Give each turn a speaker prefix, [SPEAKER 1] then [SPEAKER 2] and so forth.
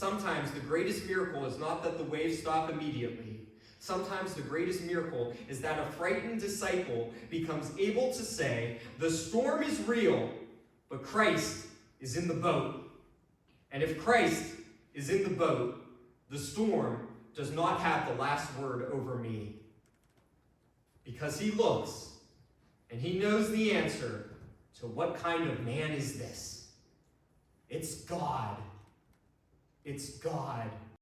[SPEAKER 1] sometimes the greatest miracle is not that the waves stop immediately. Sometimes the greatest miracle is that a frightened disciple becomes able to say, the storm is real, but Christ is in the boat. And if Christ is in the boat, the storm does not have the last word over me. Because he looks, and he knows the answer to what kind of man is this. It's God. It's God.